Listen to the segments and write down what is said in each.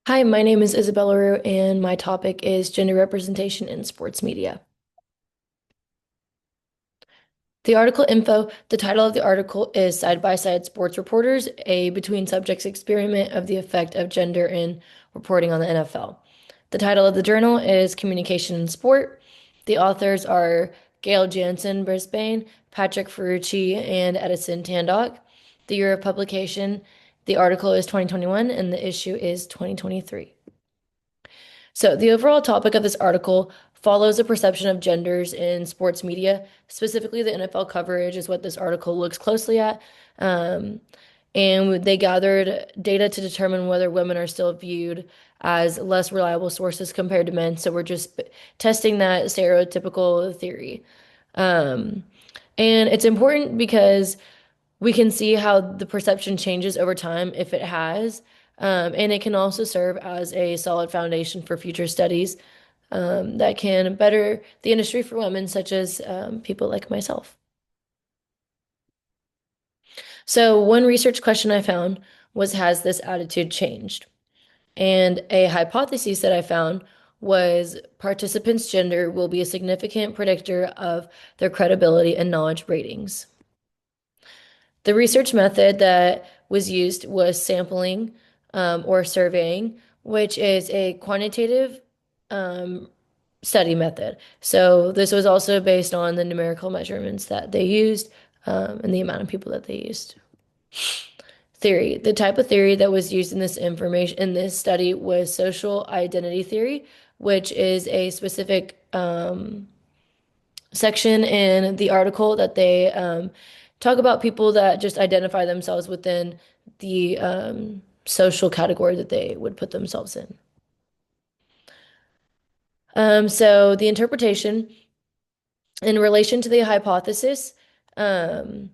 Hi, my name is Isabella Rue, and my topic is gender representation in sports media. The title of the article is Side by Side Sports Reporters, a between subjects experiment of the effect of gender in reporting on the NFL. The title of the journal is Communication in Sport. The authors are Gail Jansen Brisbane, Patrick Ferrucci, and Edison Tandock. The year of publication, the article is 2021 and the issue is 2023. So, the overall topic of this article follows the perception of genders in sports media. Specifically, the NFL coverage is what this article looks closely at. Um, and they gathered data to determine whether women are still viewed as less reliable sources compared to men. So, we're just testing that stereotypical theory. Um, and it's important because we can see how the perception changes over time if it has. And it can also serve as a solid foundation for future studies that can better the industry for women, such as people like myself. So, one research question I found was, has this attitude changed? And a hypothesis that I found was participants' gender will be a significant predictor of their credibility and knowledge ratings. The research method that was used was sampling or surveying, which is a quantitative um, study method. So this was also based on the numerical measurements that they used and the amount of people that they used. Theory. The type of theory that was used in this study was social identity theory, which is a specific section in the article that they talk about people that just identify themselves within the social category that they would put themselves in. So the interpretation in relation to the hypothesis, um,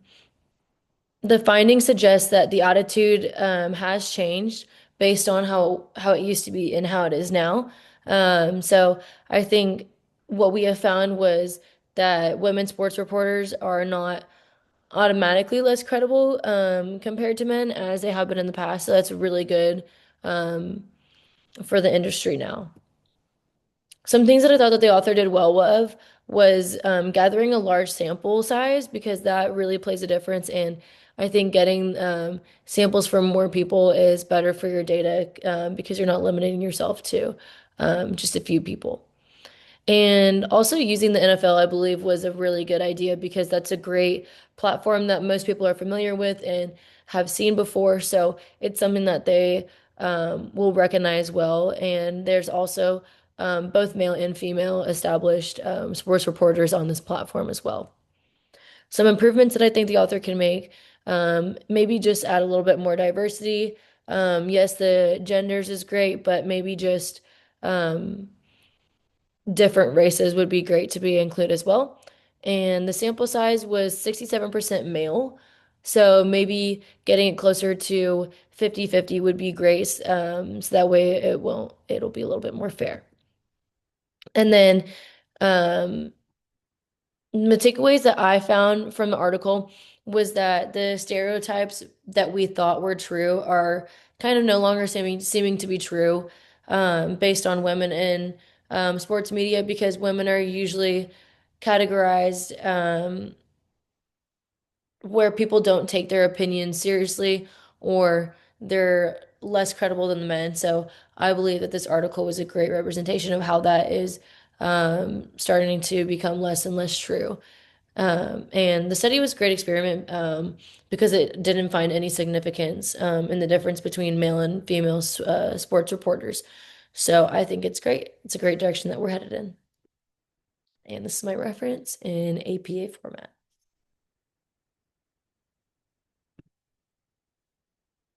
the findings suggest that the attitude has changed based on how it used to be and how it is now. So I think what we have found was that women sports reporters are not automatically less credible compared to men as they have been in the past. So that's really good um, for the industry now. Some things that I thought that the author did well of was gathering a large sample size because that really plays a difference. And I think getting samples from more people is better for your data because you're not limiting yourself to just a few people. And also using the NFL, I believe, was a really good idea because that's a great platform that most people are familiar with and have seen before. So it's something that they will recognize well. And there's also both male and female established sports reporters on this platform as well. Some improvements that I think the author can make, maybe just add a little bit more diversity. Yes, the genders is great, but maybe just different races would be great to be included as well. And the sample size was 67% male. So maybe getting it closer to 50-50 would be great. So that way it'll be a little bit more fair. And then um, the takeaways that I found from the article was that the stereotypes that we thought were true are kind of no longer seeming to be true based on women in sports media because women are usually categorized where people don't take their opinions seriously or they're less credible than the men. So I believe that this article was a great representation of how that is starting to become less and less true. And the study was a great experiment because it didn't find any significance in the difference between male and female sports reporters. So I think it's great. It's a great direction that we're headed in. And this is my reference in APA format.